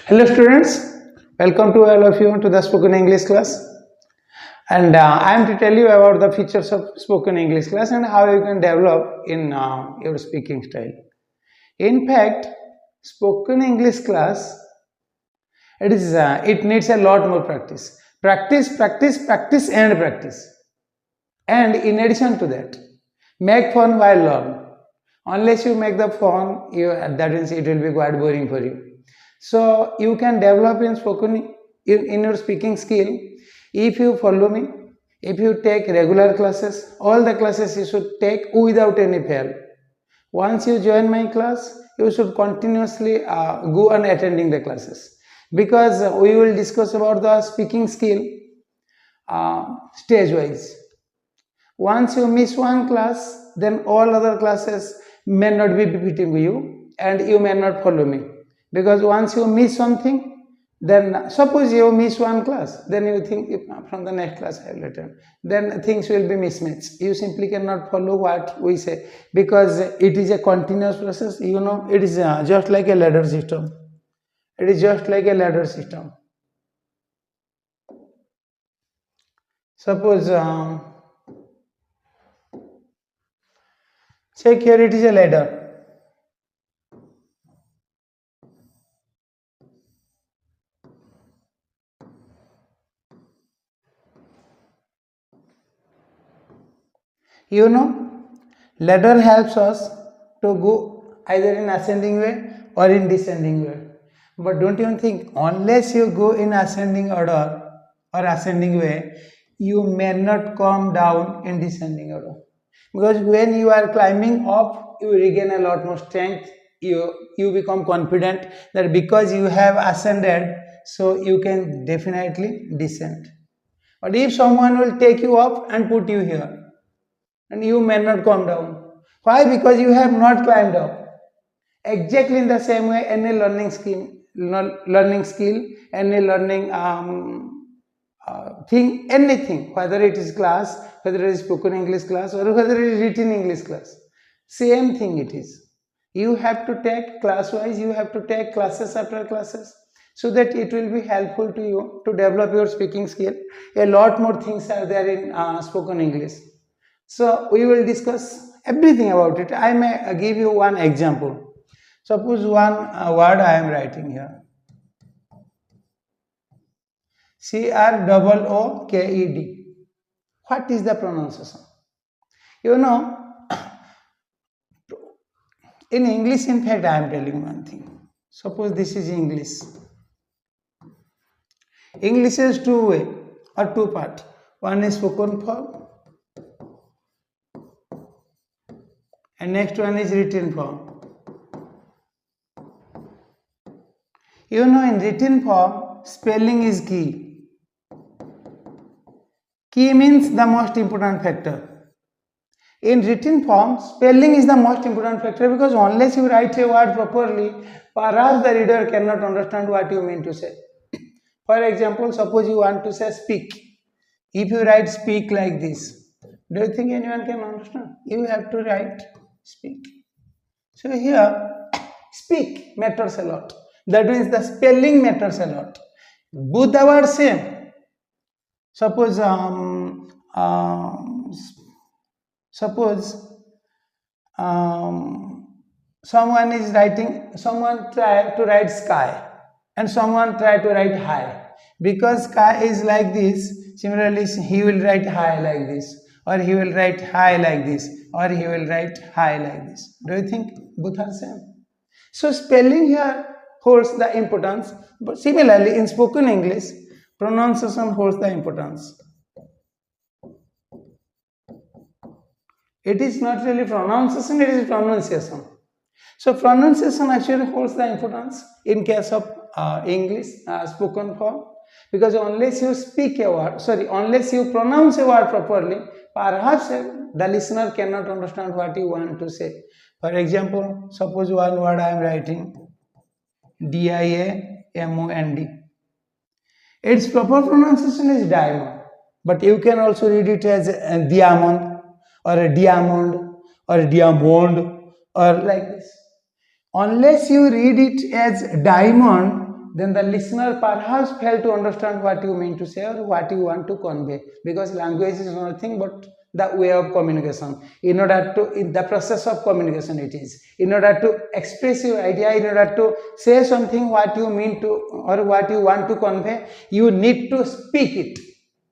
Hello students, welcome to all of you to the spoken English class, and I am to tell you about the features of spoken English class and how you can develop in your speaking style. In fact, spoken English class it needs a lot more practice. Practice and practice. And in addition to that, make fun while learn. Unless you make the fun, that means it will be quite boring for you. So you can develop in spoken in your speaking skill if you follow me, if you take regular classes. All the classes you should take without any fail. Once you join my class, you should continuously go on attending the classes, because we will discuss about the speaking skill stage wise. Once you miss one class, then all other classes may not be benefiting you and you may not follow me, because once you miss something, then suppose you miss one class, then you think from the next class I will attend, then things will be mismatched. You simply cannot follow what we say, because it is a continuous process. It is just like a ladder system. It is just like a ladder system. Suppose check here, it is a ladder. Ladder helps us to go either in ascending way or in descending way. But don't you think, unless you go in ascending order or ascending way, you may not come down in descending order. Because when you are climbing up, you regain a lot more strength. You become confident that because you have ascended, so you can definitely descend. But if someone will take you up and put you here, and you may not come down. Why? Because you have not climbed up. Exactly in the same way, any learning skill, any learning thing, anything, whether it is class, whether it is spoken English class, or whether it is written English class, same thing it is. You have to take class wise, you have to take classes after classes, so that it will be helpful to you to develop your speaking skill. A lot more things are there in spoken English. So we will discuss everything about it. I may give you one example. Suppose one word I am writing here. CROOKED. What is the pronunciation? In English, in fact, I am telling one thing. Suppose this is English. English is two way or two part. One is spoken form, and next one is written form. In written form, spelling is key. Key means the most important factor. In written form, spelling is the most important factor, because unless you write a word properly, perhaps the reader cannot understand what you mean to say. For example, suppose you want to say speak. If you write speak like this, do you think anyone can understand? You have to write speak. So here, speak matters a lot. That means the spelling matters a lot. Both the words same. Suppose someone is writing, someone try to write sky and someone try to write high. Because sky is like this, similarly he will write high like this, or he will write high like this, or he will write high like this. Do you think both are same? So spelling here holds the importance, but similarly in spoken English, pronunciation holds the importance. It is not really pronunciation, it is pronunciation. So pronunciation actually holds the importance in case of English spoken form, because unless you speak a word, unless you pronounce a word properly, perhaps the listener cannot understand what you want to say. For example, suppose one word I am writing, DIAMOND. Its proper pronunciation is diamond, but you can also read it as a diamond or a diamond or a diamond or like this. Unless you read it as diamond, then the listener perhaps failed to understand what you mean to say or what you want to convey, because language is nothing but the way of communication. In order to, in the process of communication it is, in order to express your idea, in order to say something what you mean to or what you want to convey, you need to speak it,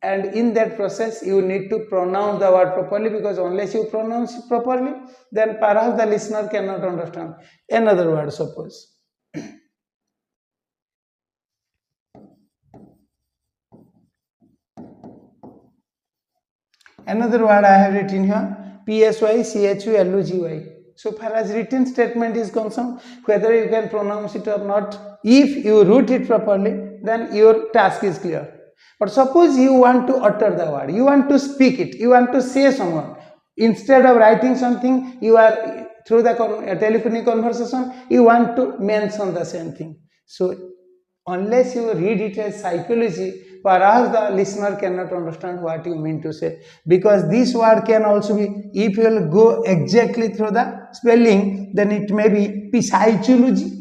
and in that process you need to pronounce the word properly, because unless you pronounce it properly, then perhaps the listener cannot understand. Another word, suppose another word I have written here, PSYCHULUGY. So far as written statement is concerned, whether you can pronounce it or not, if you root it properly, then your task is clear. But suppose you want to utter the word, you want to speak it, you want to say someone. Instead of writing something, you are through the telephonic conversation, you want to mention the same thing. So unless you read it as psychology, perhaps the listener cannot understand what you mean to say, because this word can also be, if you will go exactly through the spelling, then it may be psychology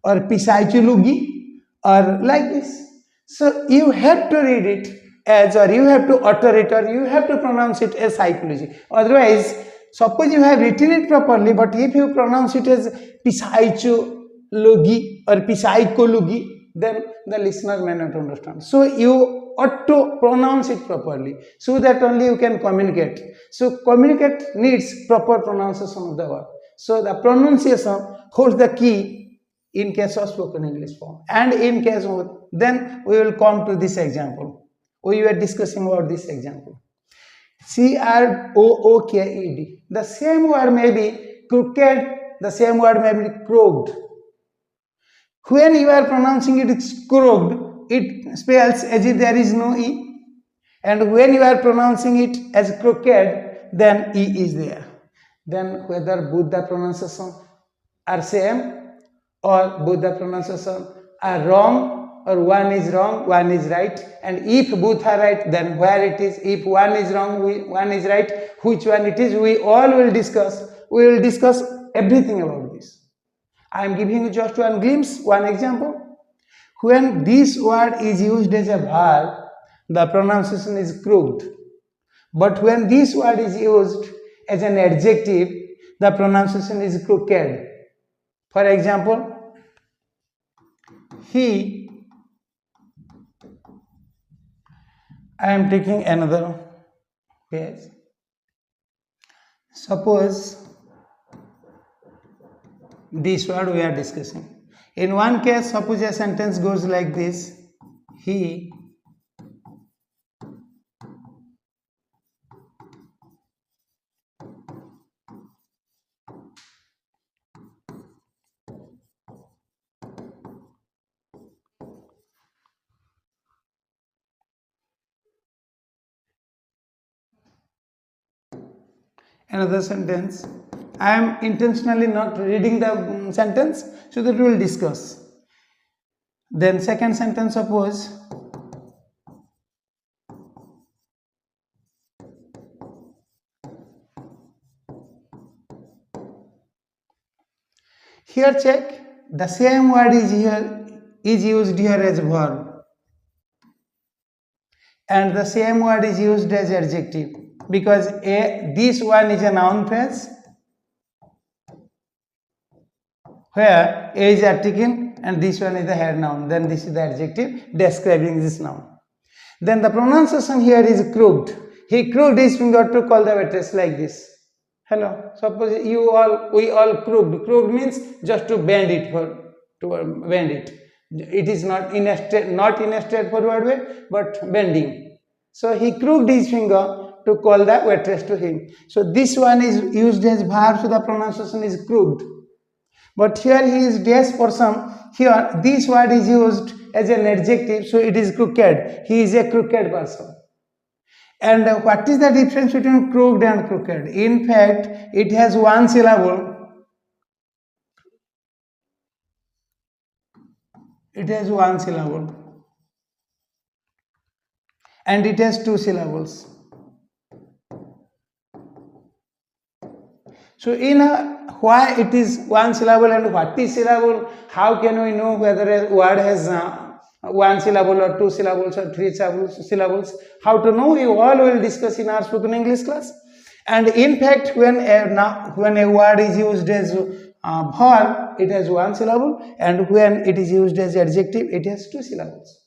or psychology or like this. So you have to read it as, or you have to utter it, or you have to pronounce it as psychology. Otherwise, suppose you have written it properly, but if you pronounce it as psychology or psychology, then the listener may not understand. So you ought to pronounce it properly, so that only you can communicate. So communicate needs proper pronunciation of the word. So the pronunciation holds the key in case of spoken English form. And in case of, then we will come to this example. We were discussing about this example. CROOKED. The same word may be crooked, the same word may be crooked. When you are pronouncing it crooked, it spells as if there is no E. And when you are pronouncing it as crooked, then E is there. Then whether both the pronunciation are same or both the pronunciation are wrong, or one is wrong, one is right, and if both are right, then where it is, if one is wrong, one is right, which one it is, we all will discuss. We will discuss everything about this. I am giving you just one glimpse, one example. When this word is used as a verb, the pronunciation is crooked. But when this word is used as an adjective, the pronunciation is crooked. For example, he, I am taking another page. Suppose this word we are discussing. In one case, suppose a sentence goes like this: he another sentence. I am intentionally not reading the sentence so that we will discuss. Then second sentence, suppose here, check, the same word is used here as verb, and the same word is used as adjective, because this one is a noun phrase where a is article and this one is the head noun, then this is the adjective describing this noun. Then the pronunciation here is crooked. He crooked his finger to call the waitress like this. Hello, suppose we all crooked. Crooked means just to bend it, bend it. It is not in a straightforward way, but bending. So he crooked his finger to call the waitress to him. So this one is used as verb, so the pronunciation is crooked. But here he is dash person. Here this word is used as an adjective, so it is crooked. He is a crooked person. And what is the difference between crooked and crooked? In fact, it has one syllable. It has one syllable. And it has two syllables. So in a, why it is one syllable and what is syllable, how can we know whether a word has one syllable or two syllables or three syllables? How to know? We all will discuss in our spoken English class. And in fact, when a word is used as verb, it has one syllable, and when it is used as adjective, it has two syllables.